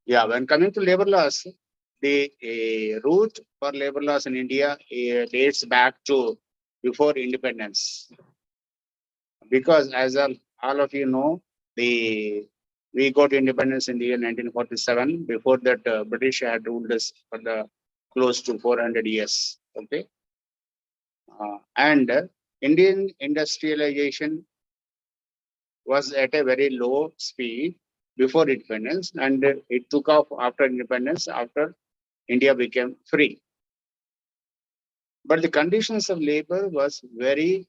Yeah, when coming to labor laws, the root for labor laws in India dates back to before independence. Because as all of you know, the we got independence in the year 1947. Before that, British had ruled us for the close to 400 years. Okay, and Indian industrialization was at a very low speed before independence, and it took off after independence. After India became free, but the conditions of labor was very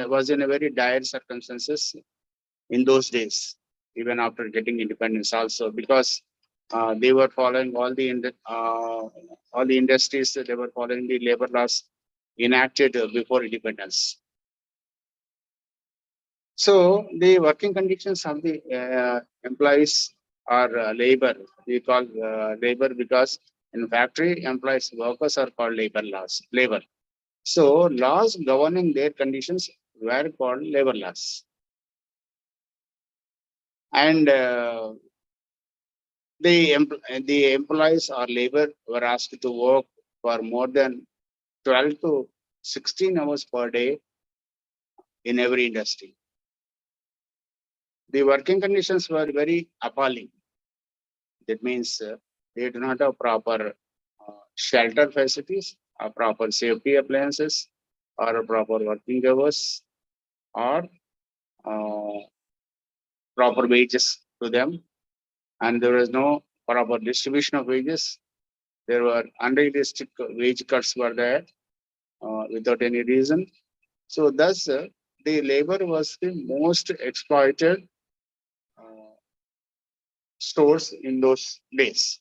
was in a very dire circumstances in those days, even after getting independence also, because they were following all the industries, they were following the labor laws enacted before independence. So the working conditions of the employees are labor. We call labor because in factory employees workers are called labor. So laws governing their conditions were called labor laws. And the employees or labor were asked to work for more than 12 to 16 hours per day in every industry. The working conditions were very appalling. That means they do not have proper shelter facilities, or proper safety appliances, or proper working hours, or uh, proper wages to them. And there was no proper distribution of wages. There were unrealistic wage cuts were there without any reason. So thus, the labor was the most exploited uh, source in those days.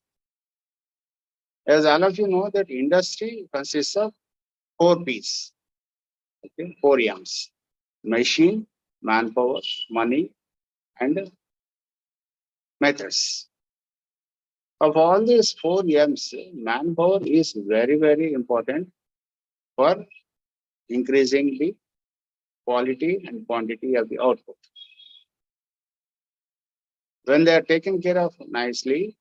As all of you know, that industry consists of four P's, okay, four M's: machine, manpower, money, and methods. Of all these four M's, manpower is very, very important for increasing the quality and quantity of the output. When they are taken care of nicely,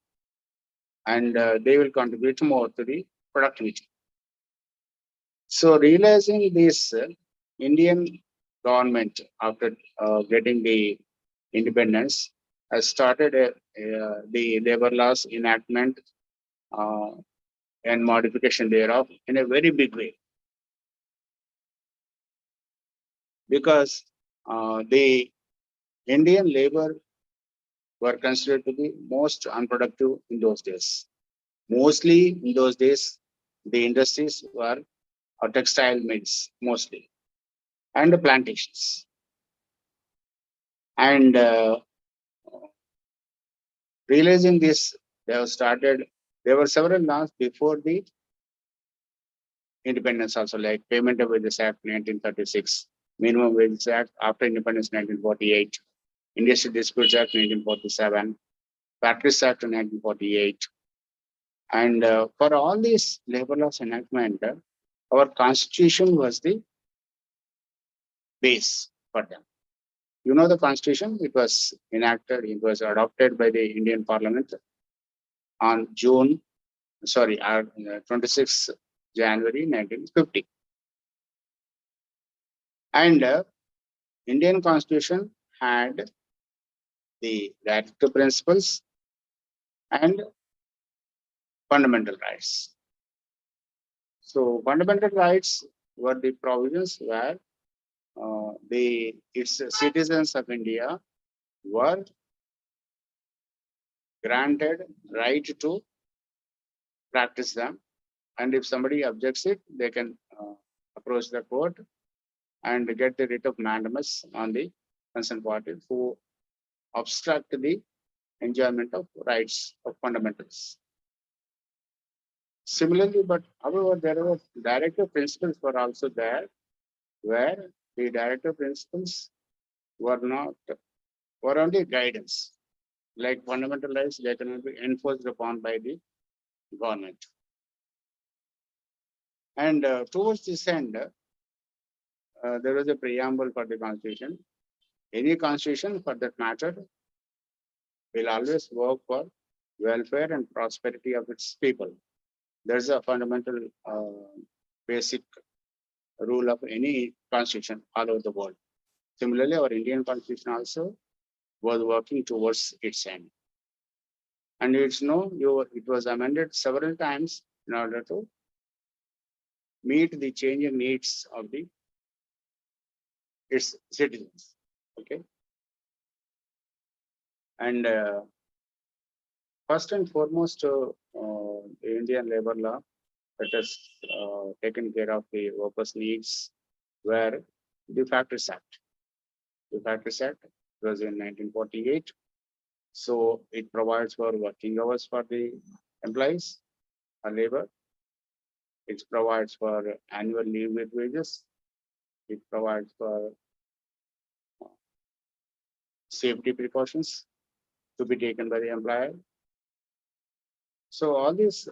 and they will contribute more to the productivity. So realizing this, Indian government after getting the independence has started the labor laws enactment uh, and modification thereof in a very big way, because the Indian labor were considered to be most unproductive in those days. Mostly in those days, the industries were textile mills mostly, and the plantations. And realizing this, they have started. There were several laws before the independence also, like Payment of Wages Act 1936, Minimum Wages Act after independence 1948, Industrial Disputes Act 1947, Factories Act 1948. And for all these labor laws enactment, our constitution was the base for them. You know the constitution, it was enacted, it was adopted by the Indian Parliament on 26 January 1950. And Indian constitution had the directive principles and fundamental rights. So fundamental rights were the provisions where the its citizens of India were granted right to practice them, and if somebody objects it, they can approach the court and get the writ of mandamus on the concerned party who obstruct the enjoyment of rights of fundamentals. Similarly, but however, there were directive principles were also there, where the directive principles were not were only guidance. Like fundamental rights, they cannot be enforced upon by the government. And towards this end, there was a preamble for the constitution. Any constitution, for that matter, will always work for welfare and prosperity of its people. There's a fundamental basic rule of any constitution all over the world. Similarly, our Indian constitution also was working towards its end. And it was amended several times in order to meet the changing needs of its citizens. Okay. And first and foremost, the Indian labor law that has taken care of the workers' needs were the Factories Act. The Factories Act was in 1948. So it provides for working hours for the employees or labor. It provides for annual leave with wages. It provides for safety precautions to be taken by the employer. So all this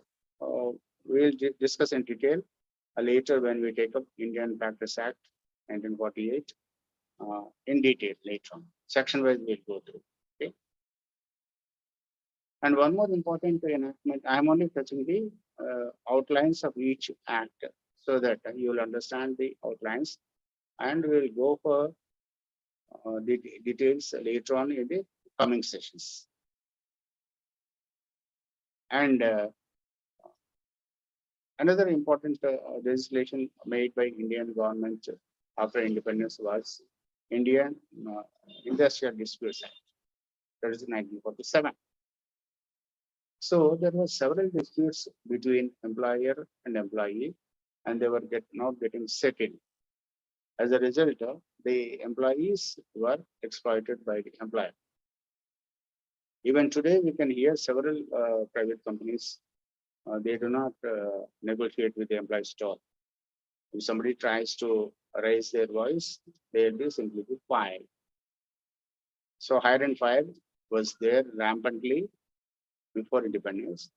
we'll discuss in detail later when we take up Indian Factories Act 1948 in detail later on. Section wise we'll go through. Okay. And one more important enactment, I'm only touching the outlines of each act so that you will understand the outlines, and we'll go for the details later on in the coming sessions. And another important legislation made by Indian government after independence was Indian Industrial Disputes Act. That is 1947. So there were several disputes between employer and employee, and they were not getting settled. As a result, the employees were exploited by the employer. Even today, we can hear several private companies, they do not negotiate with the employees at all. If somebody tries to raise their voice, they'll be simply fired. So hire and fire was there rampantly before independence,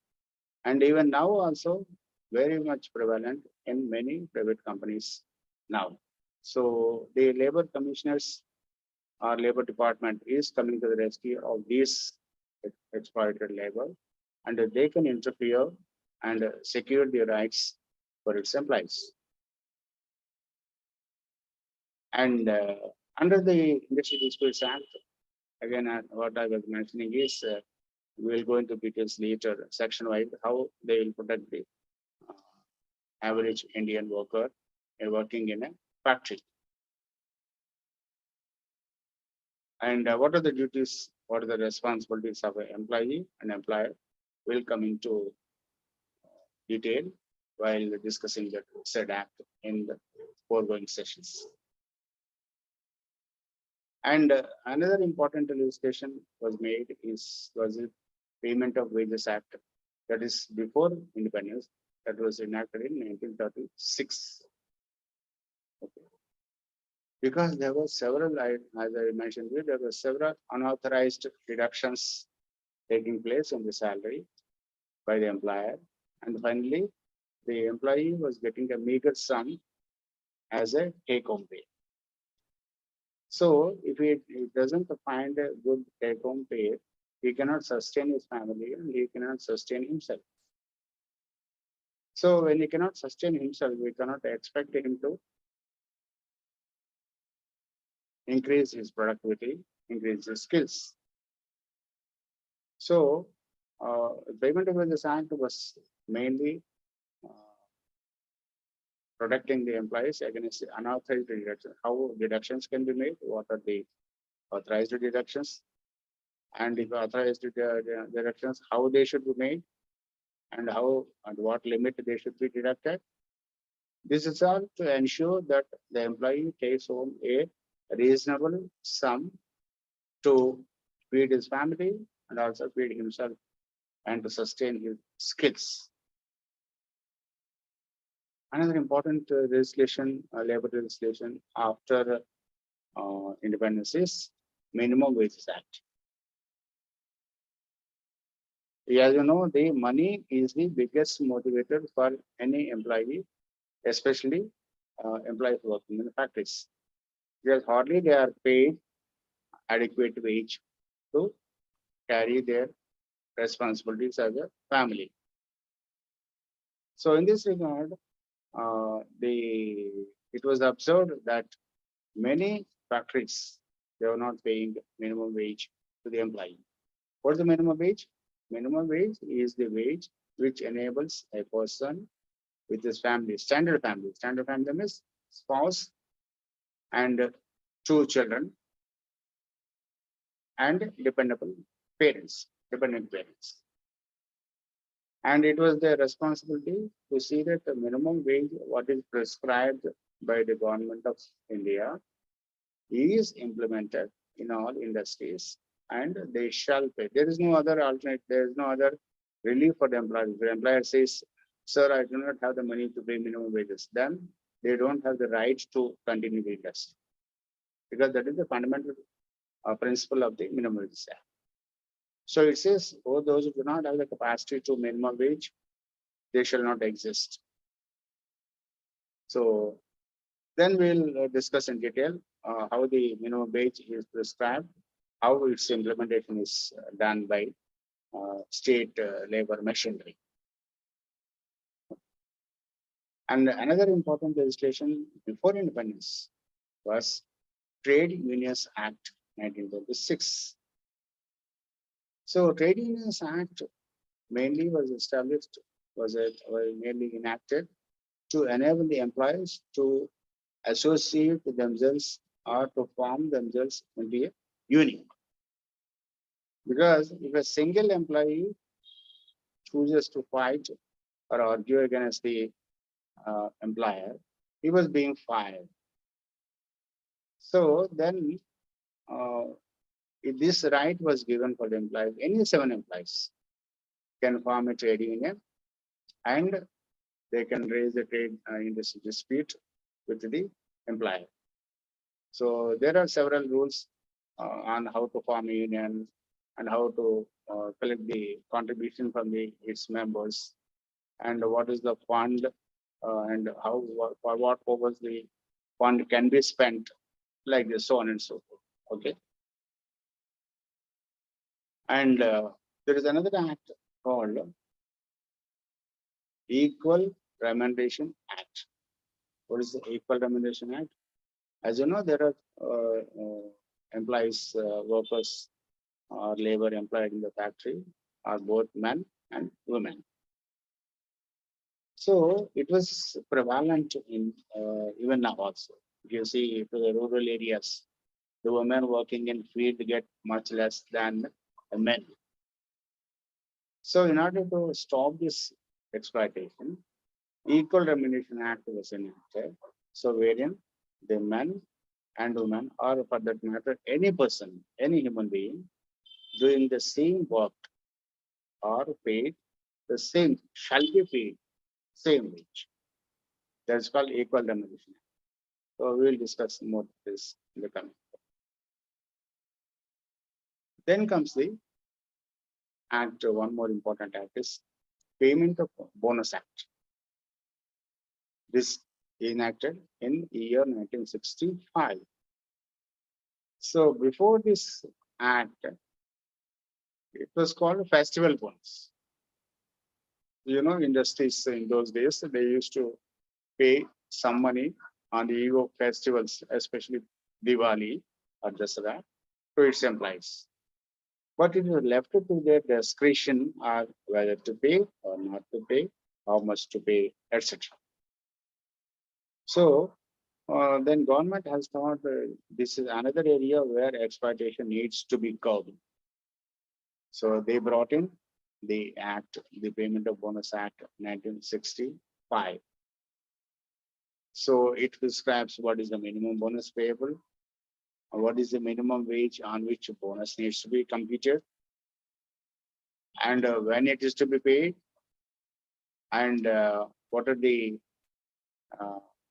and even now also very much prevalent in many private companies now. So the labor commissioners or labor department is coming to the rescue of these exploited labor, and they can interfere and secure the rights for its employees. And under the Industrial Disputes Act, again, what I was mentioning is we will go into details later, section wise, how they will protect the average Indian worker working in a factory. And what are the duties, what are the responsibilities of an employee and employer will come into detail while discussing the said act in the foregoing sessions. And another important legislation was made was the Payment of Wages Act, that is before independence, that was enacted in 1936. Okay. Because there were several, as I mentioned, there were several unauthorized deductions taking place in the salary by the employer, and finally, the employee was getting a meager sum as a take-home pay. So if he doesn't find a good take-home pay, he cannot sustain his family and he cannot sustain himself. So when he cannot sustain himself, we cannot expect him to increase his productivity, increase his skills. So Payment of Wages Act was mainly protecting the employees against unauthorized deductions. How deductions can be made? What are the authorized deductions? And if authorized deductions, how they should be made, and how and what limit they should be deducted. This is all to ensure that the employee takes home a reasonable sum to feed his family and also feed himself and to sustain his skills. Another important legislation, labor legislation after independence is Minimum Wages Act. As you know, the money is the biggest motivator for any employee, especially employees working in the factories. Because hardly they are paid adequate wage to carry their responsibilities as a family. So in this regard, it was observed that many factories, they were not paying minimum wage to the employee. What's the minimum wage? Minimum wage is the wage which enables a person with his family, standard family. Standard family means spouse and two children and dependable parents, dependent parents. And it was their responsibility to see that the minimum wage, what is prescribed by the government of India, is implemented in all industries and they shall pay. There is no other alternate, there is no other relief for the employer. If the employer says, sir, I do not have the money to pay minimum wages, then they don't have the right to continue the industry. Because that is the fundamental principle of the minimum wage act. So it says, oh, those who do not have the capacity to minimum wage, they shall not exist. So then we'll discuss in detail how the minimum wage is prescribed, how its implementation is done by state labor machinery. And another important legislation before independence was Trade Unions Act 1926. So Trade Unions Act mainly was established, was mainly enacted to enable the employers to associate themselves or to form themselves into a union. Because if a single employee chooses to fight or argue against the employer, he was being fired. So then if this right was given for the employees, any 7 employees can form a trade union and they can raise the trade industry dispute with the employer. So there are several rules on how to form a union and how to collect the contribution from its members and what is the fund and how for what purpose the fund can be spent, like this, so on and so forth. Okay. And there is another act called Equal Remuneration Act. What is the Equal Remuneration Act? As you know, there are employees, workers, or labor employed in the factory are both men and women. So it was prevalent in even now also. If you see to the rural areas, the women working in field get much less than the men. So in order to stop this exploitation, Equal Remuneration Act was enacted. So wherein the men and women, or for that matter, any person, any human being, doing the same work are paid the same, shall be paid same wage. That's called Equal Remuneration. So we will discuss more this in the coming. Then comes the act, one more important act is Payment of Bonus Act. This enacted in year 1965. So before this act, it was called festival bonus. You know, industries in those days, they used to pay some money on the eve of festivals, especially Diwali or Dasara, to its employees. But it was left to their discretion whether to pay or not to pay, how much to pay, etc. So then government has thought this is another area where exploitation needs to be curbed. So they brought in the Act, the Payment of Bonus Act 1965. So it describes what is the minimum bonus payable, what is the minimum wage on which bonus needs to be computed, and when it is to be paid, and what are the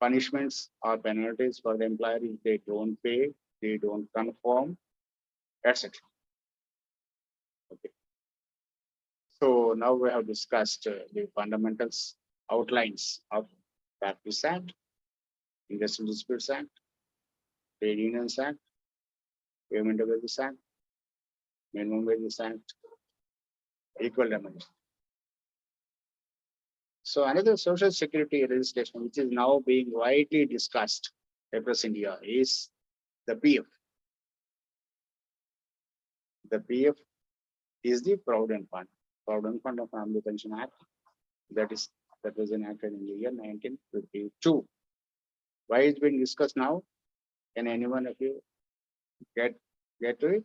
punishments or penalties for the employer if they don't pay, they don't conform, etc. Okay. So now we have discussed the fundamentals, outlines of Factories Act, Industrial Disputes Act, Trade Unions Act, Payment of Wages Act, Minimum Wages Act, equal remuneration. So another social security legislation which is now being widely discussed across India is the PF. The PF is the Provident Fund. Provident Fund of Family Pension Act that was enacted in the year 1952. Why is being discussed now? Can anyone of you get to it?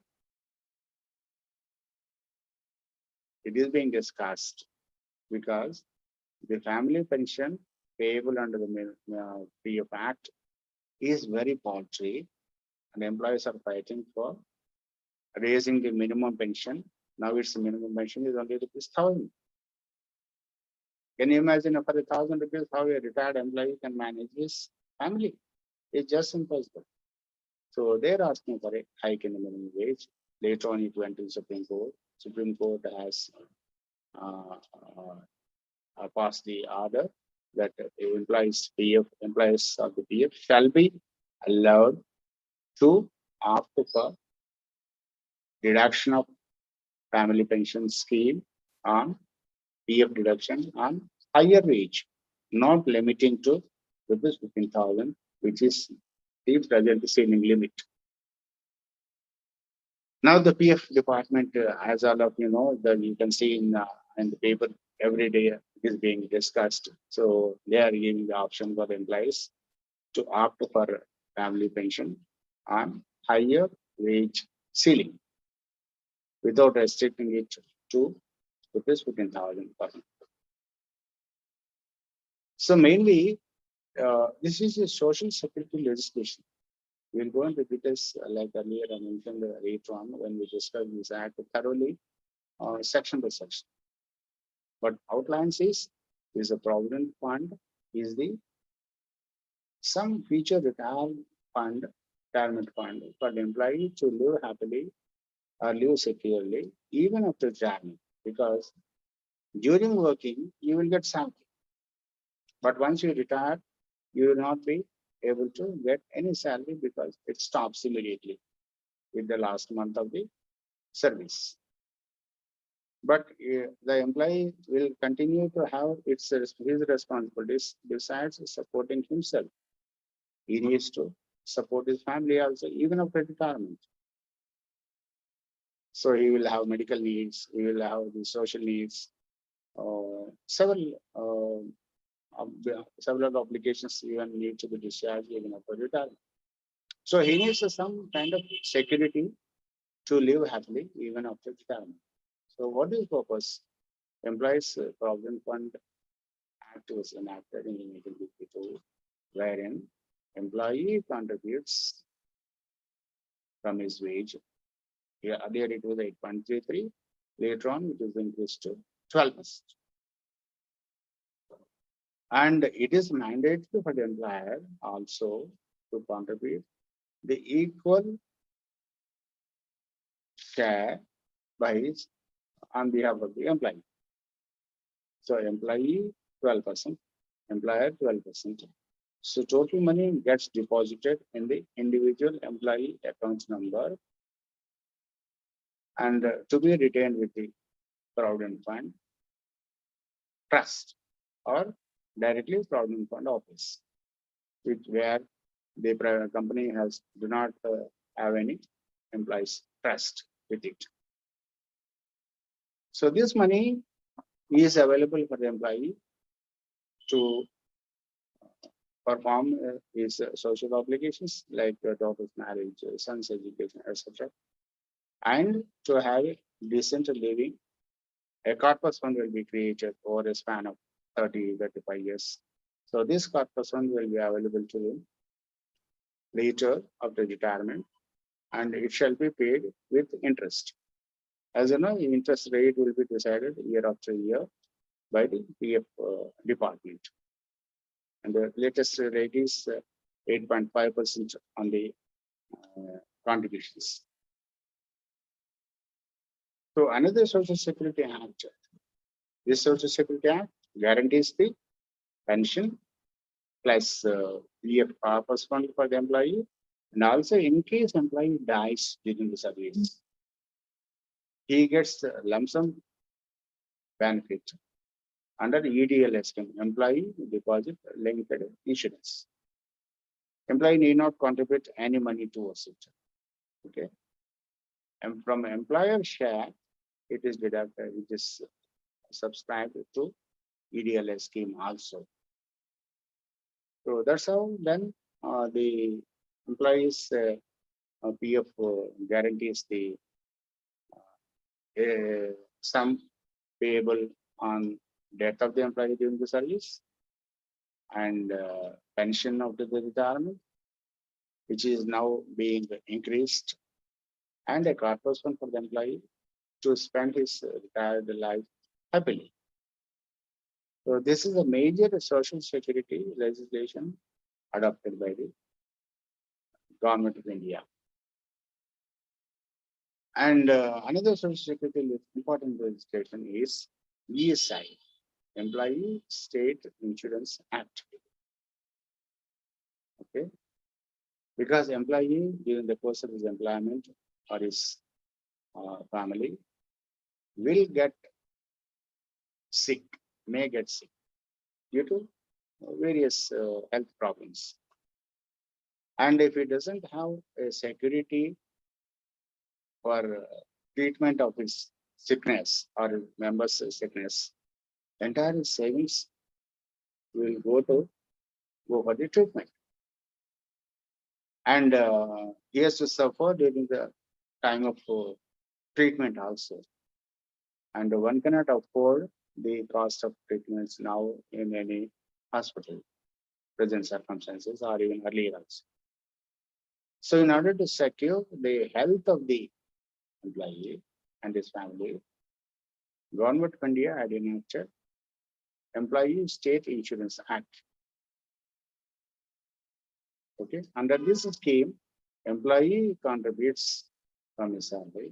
It is being discussed because the family pension payable under the PF Act is very paltry, and employees are fighting for raising the minimum pension. Now its minimum pension is only ₹1,000. Can you imagine for ₹1,000 how a retired employee can manage his family? It's just impossible. So they're asking for a hike in the minimum wage. Later on, it went to the Supreme Court. Supreme Court has passed the order that employees of the PF shall be allowed to opt for deduction of family pension scheme on PF deduction on higher wage, not limiting to ₹15,000, which is the present ceiling limit. Now the PF department, as all of you know, that you can see in the paper every day is being discussed. So they are giving the option for the employees to opt for family pension on higher wage ceiling without restricting it to ₹15,000 per month. So mainly, this is a social security legislation. We'll go into details like earlier I mentioned later on when we discuss this act thoroughly, section by section. But outlines is a provident fund, is the some future retirement fund for the employee to live happily or live securely even after retirement. Because during working you will get salary, but once you retire, you will not be able to get any salary because it stops immediately with the last month of the service. But the employee will continue to have his responsibilities besides supporting himself. He needs to support his family also, even after retirement. So he will have medical needs, he will have the social needs, several obligations even need to be discharged even after retirement. So he needs some kind of security to live happily even after retirement. So what is the purpose? Employees Provident Fund Act was enacted in 1952, wherein employee contributes from his wage. Earlier it was 8.33. Later on, it was increased to 12%. And it is mandated for the employer also to contribute the equal share on behalf of the employee. So employee 12%, employer 12%. So total money gets deposited in the individual employee account number and to be retained with the Provident Fund Trust or directly Provident Fund Office, where the company do not have any employees trust with it. So this money is available for the employee to perform his social obligations like daughter's marriage, son's education, etc. And to have decent living. A corpus fund will be created over a span of 35 years. So this corpus fund will be available to him later after retirement, and it shall be paid with interest. As you know, the interest rate will be decided year after year by the PF department. And the latest rate is 8.5% on the contributions. So another Social Security Act. This Social Security Act guarantees the pension plus PF corpus fund for the employee, and also in case employee dies during the service, he gets the lump sum benefit under EDL scheme, employee deposit linked insurance. Employee need not contribute any money towards it. Okay. And from employer share, it is deducted, it is subscribed to EDL scheme also. So that's how then the employees PF guarantees the sum payable on death of the employee during the service and pension of the retirement, which is now being increased, and a corpus fund for the employee to spend his retired life happily. So this is a major social security legislation adopted by the government of India. And another social security important legislation is ESI, Employee State Insurance Act. Okay, because employee during the course of his employment or his family will get sick, may get sick due to various health problems. And if he doesn't have a security for treatment of his sickness or members' sickness, entire savings will go for the treatment. And he has to suffer during the time of treatment also. And one cannot afford the cost of treatments now in any hospital, present circumstances, or even earlier also. So in order to secure the health of the employee and his family, Government of India had enacted Employee State Insurance Act. Okay, under this scheme, employee contributes from his salary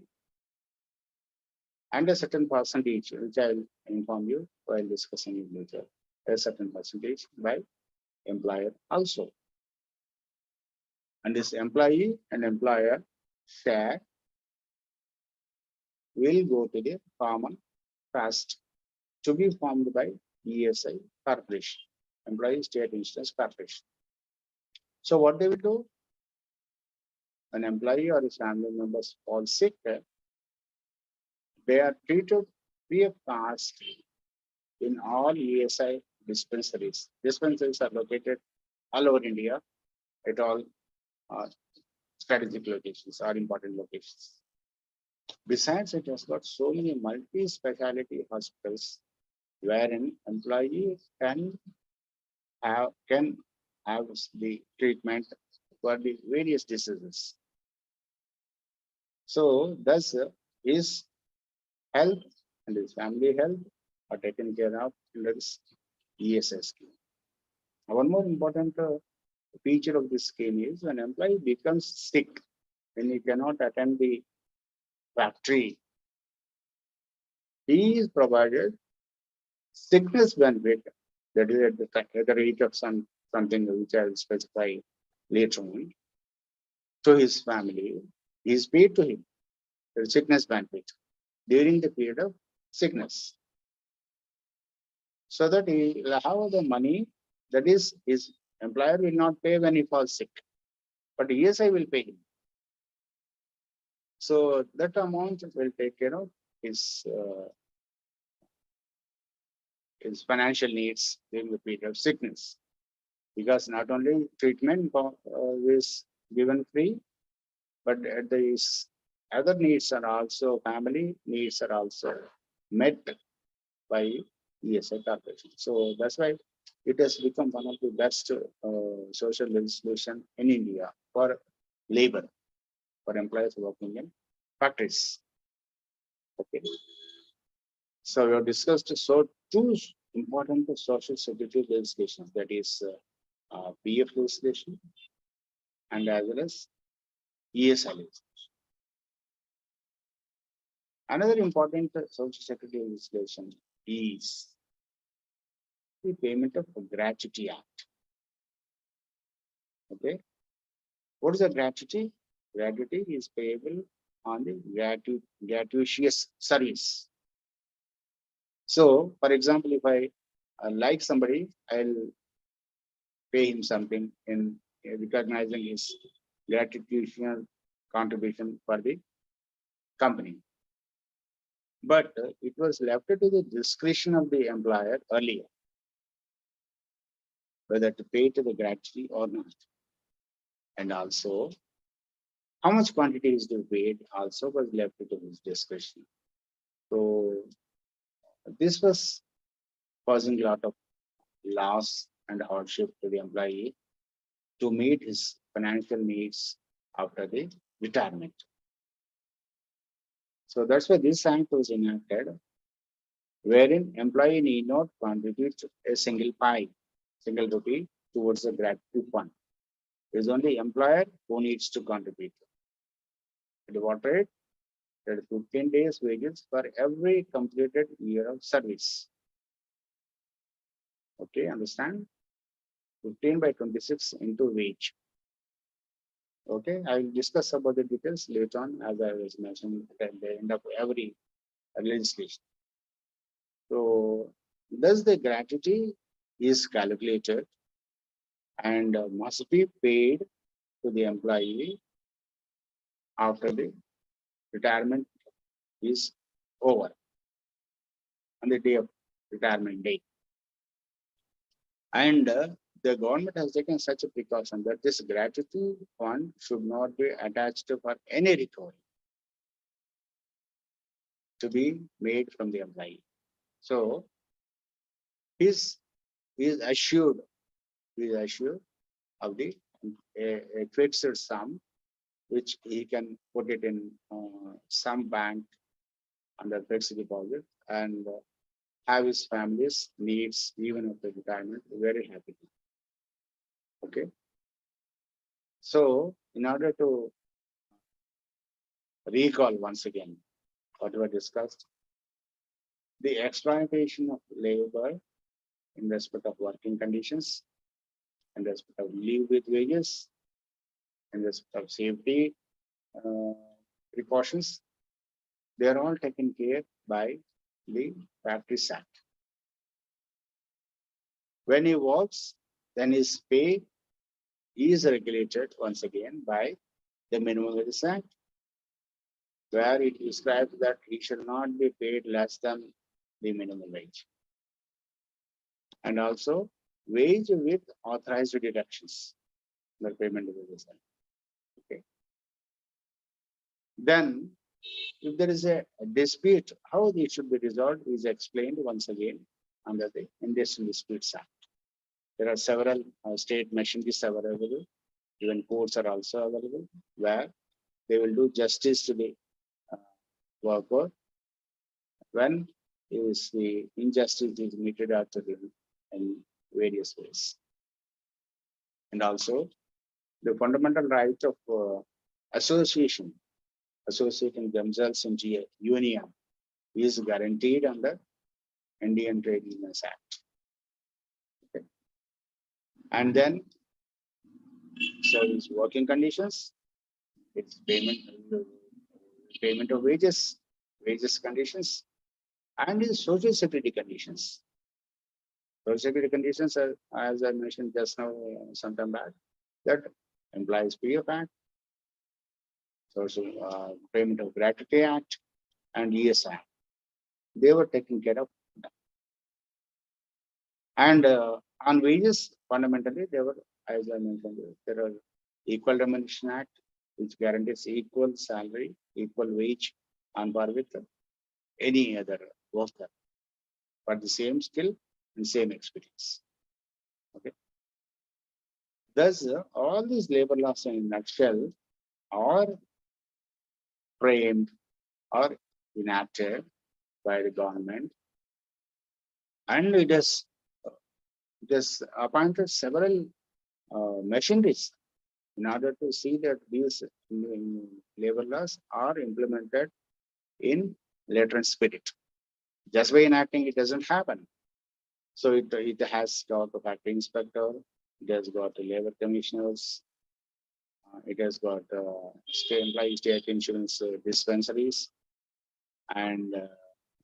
and a certain percentage, which I will inform you while discussing it later, a certain percentage by employer also. And this employee and employer share will go to the common trust to be formed by ESI Corporation, Employee State Insurance Corporation. So what they will do? An employee or his family members fall sick, they are treated free of cost in all ESI dispensaries. Dispensaries are located all over India at all strategic locations or important locations. Besides, it has got so many multi-speciality hospitals wherein employees can have the treatment for the various diseases. So thus his health and his family health are taken care of under this ESS scheme. One more important feature of this scheme is when employee becomes sick, when he cannot attend the factory, he is provided sickness benefit, that is at the rate of something which I will specify later on, to his family. He is paid to him the sickness benefit during the period of sickness, so that he will have the money, that is his employer will not pay when he falls sick, but ESI will pay him. So that amount will take care of his financial needs during the period of sickness, because not only treatment is given free, but these other needs are also, family needs are also met by ESI Corporation. So that's why it has become one of the best social legislation in India for labor, for employees working in factories. Okay. So we have discussed two important social security legislations, that is PF legislation and as well as ESI legislation. Another important social security legislation is the payment of gratuity act. Okay. What is a gratuity? Gratuity is payable on the gratuitous service. So, for example, if I like somebody, I'll pay him something in recognizing his gratuitous contribution for the company. But it was left to the discretion of the employer earlier whether to pay to the gratuity or not. And also, how much quantity is to be paid also was left to his discretion. So this was causing a lot of loss and hardship to the employee to meet his financial needs after the retirement. So that's why this act was enacted, wherein employee need not contribute a single rupee towards the gratuity fund. It is only employer who needs to contribute. At what rate? That is 15 days wages for every completed year of service. Okay, understand? 15 by 26 into wage. Okay, I will discuss about the details later on, as I was mentioning at the end of every legislation. So, thus the gratuity is calculated and must be paid to the employee after the retirement is over on the day of retirement date. And the government has taken such a precaution that this gratuity fund should not be attached for any recovery to be made from the employee. So he's assured of the a fixed sum which he can put it in some bank under fixed deposit and have his family's needs even after retirement very happy. Okay. So in order to recall once again what we discussed, the exploitation of labor in respect of working conditions, in respect of leave with wages, in respect of safety precautions, they are all taken care by the Practice Act. When he works, then his pay is regulated once again by the Minimum Wage Act, where it describes that he should not be paid less than the minimum wage. And also wage with authorized deductions, the payment of the salary. Okay. Then, if there is a dispute, how it should be resolved is explained once again under the Industrial Disputes Act. There are several state machineries available, even courts are also available, where they will do justice to the worker when is the injustice is meted out to him in various ways. And also the fundamental right of associating themselves into a union is guaranteed under Indian Trade Unions Act. Okay. And then so his working conditions, its payment of wages conditions, and his social security conditions. Social security conditions are, as I mentioned just now, sometime back, that implies PF Act, social payment of gratuity act, and ESI. They were taken care of. And on wages, fundamentally, they were, as I mentioned, there are Equal Remuneration Act, which guarantees equal salary, equal wage on par with any other worker for the same skill and same experience. Okay. Thus, all these labor laws in a nutshell are framed or enacted by the government, and it has appointed several machineries in order to see that these labor laws are implemented in letter and spirit. Just by enacting, it doesn't happen. So it has got the factory inspector, it has got the labor commissioners, It has got employee state insurance dispensaries and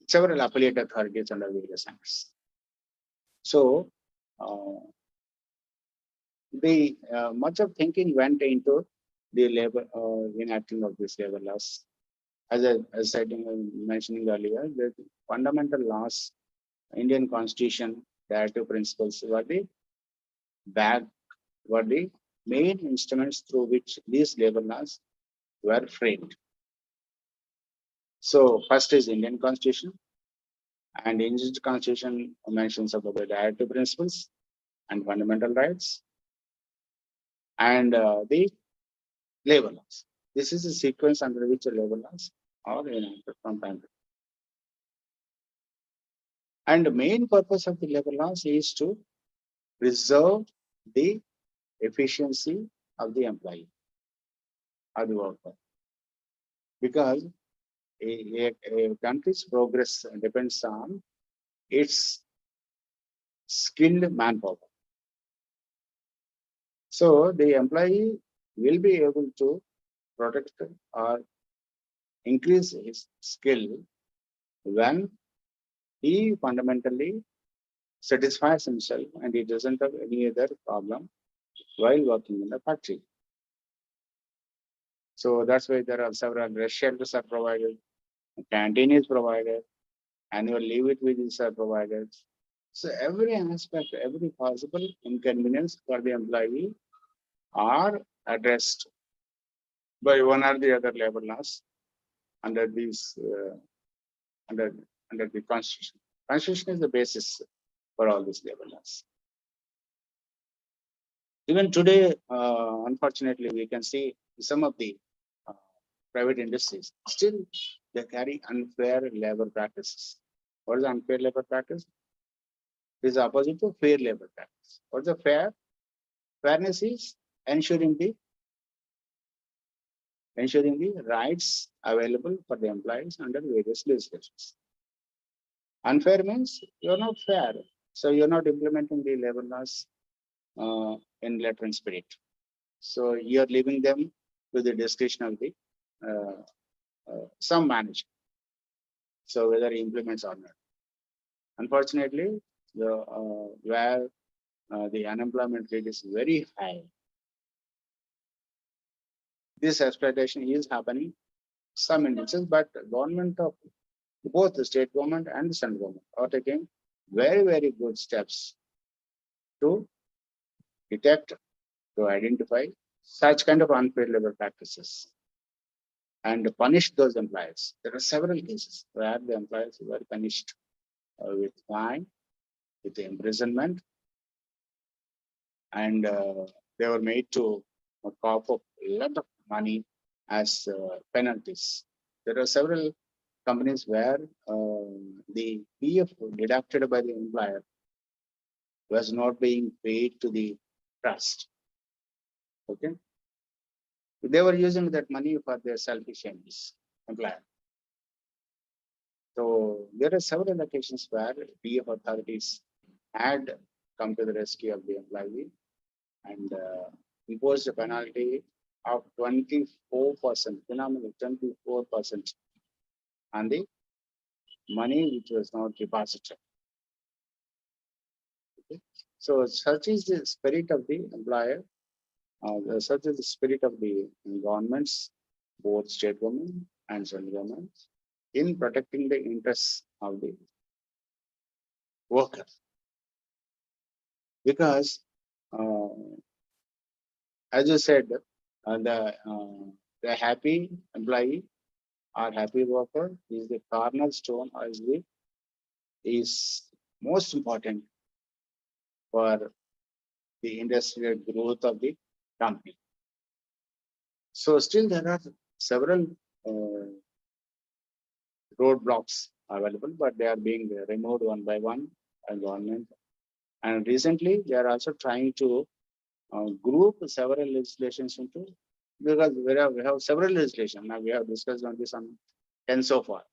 several affiliate authorities under various acts. So the much of thinking went into the labor enacting of this labor laws. As I mentioning earlier, the fundamental laws, Indian Constitution, directive principles were the back, were the main instruments through which these labor laws were framed. So first is Indian Constitution, and Indian Constitution mentions about the directive principles and fundamental rights, and the labor laws. This is a sequence under which the labor laws are enacted from time to time. And the main purpose of the labor laws is to preserve the efficiency of the employee or the worker, because a country's progress depends on its skilled manpower. So the employee will be able to protect or increase his skill when he fundamentally satisfies himself and he doesn't have any other problem while working in the factory. So that's why there are several rest shelters are provided, canteen is provided, annual leave with are provided. So every aspect, every possible inconvenience for the employee are addressed by one or the other labor laws under these under under the constitution. Constitution is the basis for all these labor laws. Even today, unfortunately, we can see some of the uh, private industries still they carry unfair labor practices. What is unfair labor practice? It is opposite to fair labor practice. What is the fair? Fairness is ensuring the rights available for the employees under various legislations. Unfair means you're not fair, so you're not implementing the labor laws in letter and spirit. So you're leaving them to the discretion of the some manager. So whether he implements or not. Unfortunately, where the unemployment rate is very high, this exploitation is happening some instances, but government of both the state government and the central government are taking very, very good steps to detect, to identify such kind of unfair labor practices and punish those employees. There are several cases where the employees were punished with fine, with imprisonment, and they were made to cough up a lot of money as penalties. There are several companies where the PF deducted by the employer was not being paid to the trust. Okay, they were using that money for their selfish aims, employer. So there are several occasions where PF authorities had come to the rescue of the employee and imposed a penalty of 24%, phenomenal 24% on the money which was not deposited. Okay. So such is the spirit of the employer, such is the spirit of the governments, both state government and central government, in protecting the interests of the worker. Because uh, as you said, the happy employee or happy worker is the cornerstone or is most important for the industrial growth of the company. So still there are several uh, roadblocks available, but they are being removed one by one by government. And recently they are also trying to group several legislations into, because we have several legislation. Now we have discussed on this on 10 so far.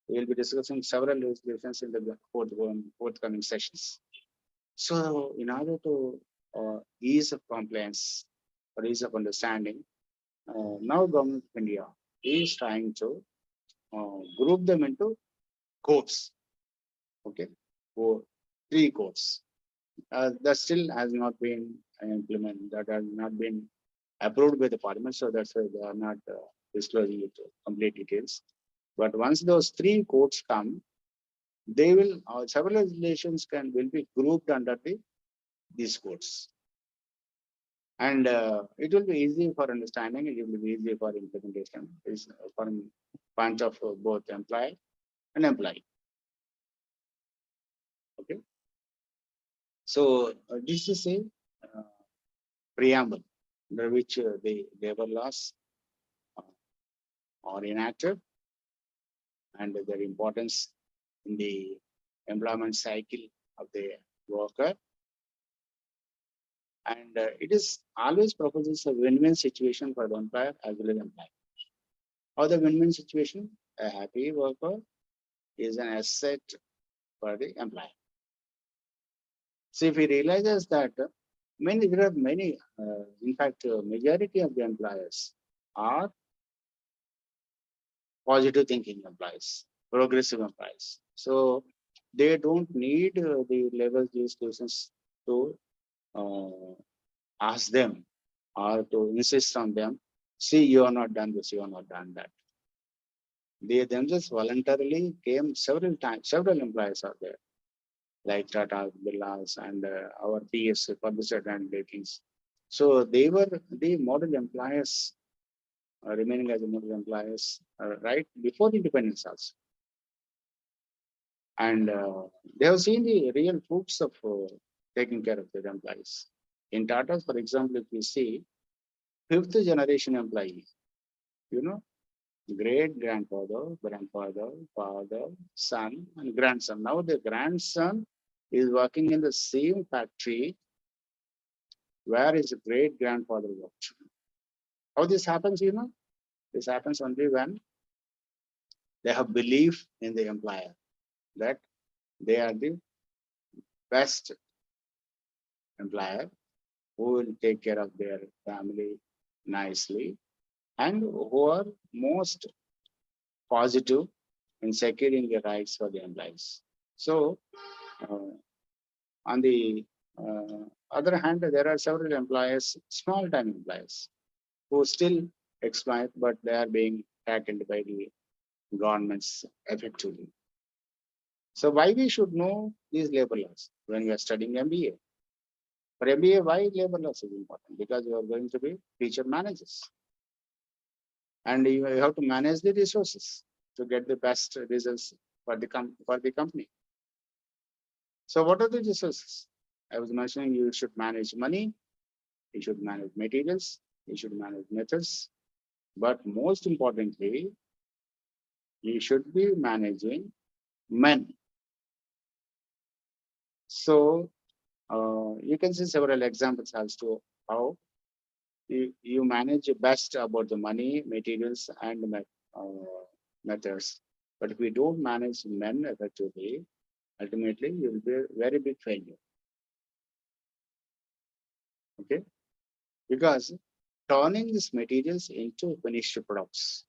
We will be discussing several legislations in the forthcoming sessions. So in order to ease of compliance for ease of understanding, now Government of India is trying to group them into codes. Okay, for 3 codes. That still has not been implemented. That has not been approved by the parliament, so that's why they are not disclosing it complete details. But once those 3 codes come, they will several legislations will be grouped under these codes, and it will be easy for understanding. It will be easy for implementation. Is from point of both employer and employee. Okay, so this is a uh, preamble under which the labor laws are enacted and their importance in the employment cycle of the worker. And it is always proposes a win-win situation for the employer as well as employee. Or the win-win situation, a happy worker is an asset for the employer. So if he realizes that there are many, in fact, majority of the employers are positive thinking employees, progressive employees. So they don't need the labor legislations to uh, ask them or to insist on them. See, you are not done this, you are not done that. They themselves voluntarily came several times. Several employees are there, like Tata, Birlas, and our PS, publisher and ratings. So they were the model employers, remaining as the model employers right before the independence also. And they have seen the real fruits of taking care of their employees. In Tata, for example, if you see 5th-generation employee, you know, great grandfather, grandfather, father, son, and grandson. Now the grandson is working in the same factory where his great grandfather worked. How this happens, this happens only when they have belief in the employer that they are the best employer who will take care of their family nicely and who are most positive in securing the rights for the employees. So, on the other hand, there are several employers, small-time employers, who still exploit, but they are being tackled by the governments effectively. So, why we should know these labor laws when we are studying MBA? For MBA, why labor laws is important? Because you are going to be future managers, and you have to manage the resources to get the best results for the company. So what are the resources? I was mentioning you should manage money, you should manage materials, you should manage methods, but most importantly, you should be managing men. So you can see several examples as to how you manage best about the money, materials, and methods. But if we don't manage men effectively, ultimately you will be a very big failure. Okay, because turning these materials into finished products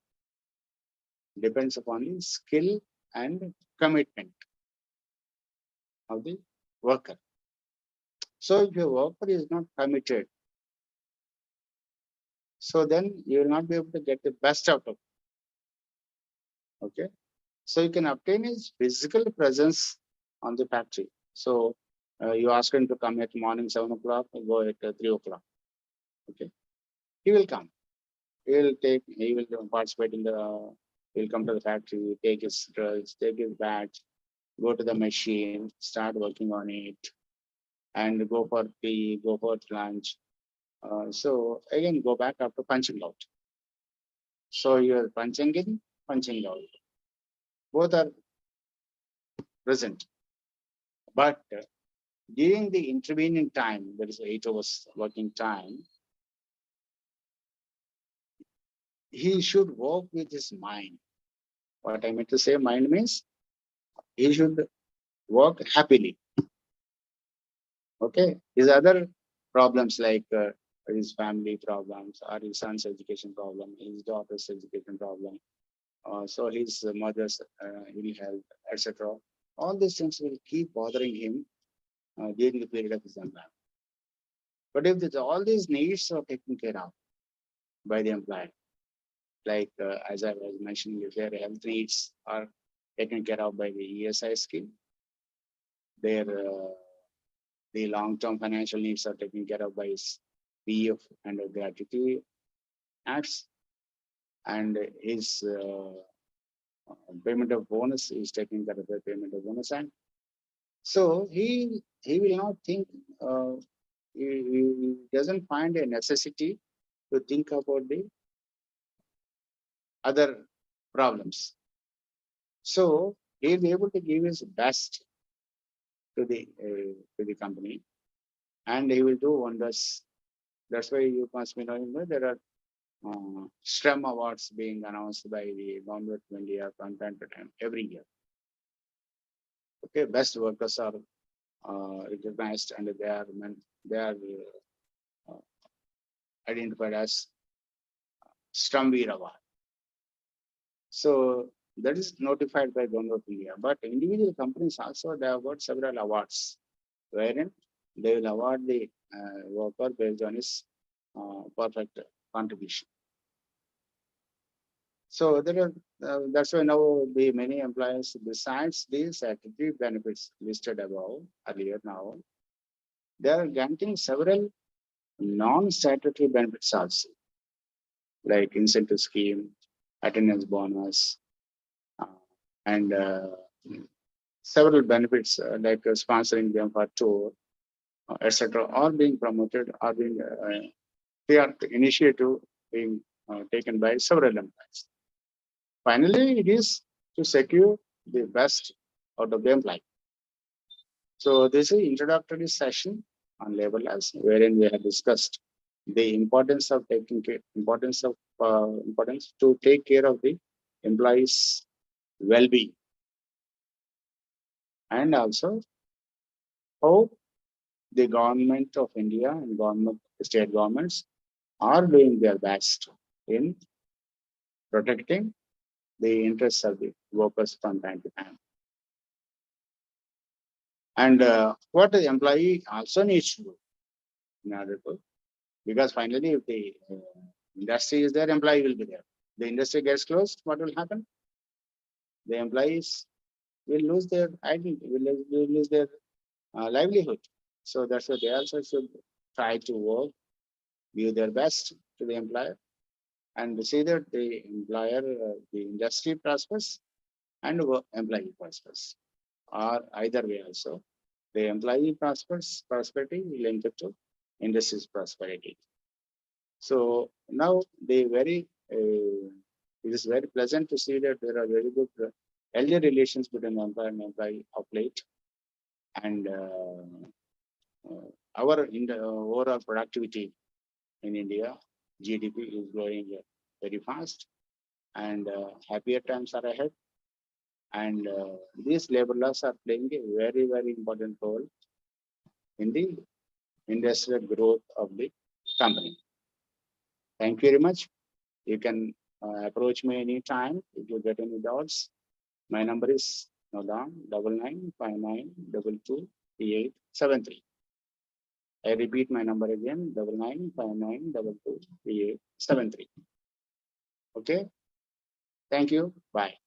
depends upon the skill and commitment of the worker. So if your worker is not committed, so then you will not be able to get the best out of it. Okay, so you can obtain his physical presence on the factory. So you ask him to come at morning 7 o'clock, go at 3 o'clock. Okay, he will come. He will participate in the. He'll come to the factory, take his drugs, take his badge, go to the machine, start working on it, and go for tea, go for lunch. So again, go back after punching out. So you're punching in, punching out. Both are present. But during the intervening time, there is 8 hours working time, he should work with his mind. What I meant to say, mind means he should work happily. Okay. His other problems like his family problems, or his son's education problem, his daughter's education problem, so his mother's ill health, etc. All these things will keep bothering him during the period of his employment. But if all these needs are taken care of by the employer, like as I was mentioning, if their health needs are taken care of by the ESI scheme, their the long-term financial needs are taken care of by his PF and gratuity acts, and his payment of bonus is taken care of the payment of bonus act. So he will not think. He doesn't find a necessity to think about the other problems. So he'll be able to give his best to the company, and he will do wonders. That's why you must be knowing that there are STEM awards being announced by the government of India from time to time every year. Okay, best workers are recognized, and they are identified as STEM Award. So that is notified by government of India. But individual companies also, they have got several awards, wherein they will award the worker based on his perfect contribution. So there are that's why now the many employers, besides these statutory benefits listed above earlier, now they are granting several non-statutory benefits also, like incentive scheme, attendance bonus, and several benefits like sponsoring them for tour, etc. All being promoted, are being they are the initiative being taken by several employees. Finally, it is to secure the best out of the employee. So this is introductory session on labor laws, wherein we have discussed the importance of taking care, importance to take care of the employees' well-being, and also how the government of India and government state governments are doing their best in protecting the interests of the workers from time to time. And what the employee also needs to do in order to, because finally if the industry is there, employee will be there. The industry gets closed, what will happen? The employees will lose their identity, will lose their livelihood. So that's why they also should try to work, give their best to the employer, and see that the employer, the industry prospers, and employee prospers, or either way also. The employee prosperity linked to industry's prosperity. So now it is very pleasant to see that there are very good healthy relations between employer and employee of late, and our overall productivity in India, GDP is growing very fast, and happier times are ahead. And these labor laws are playing a very, very important role in the industrial growth of the company. Thank you very much. You can approach me anytime if you get any doubts. My number is down 9959223873. I repeat my number again, 9959223873. Okay. Thank you. Bye.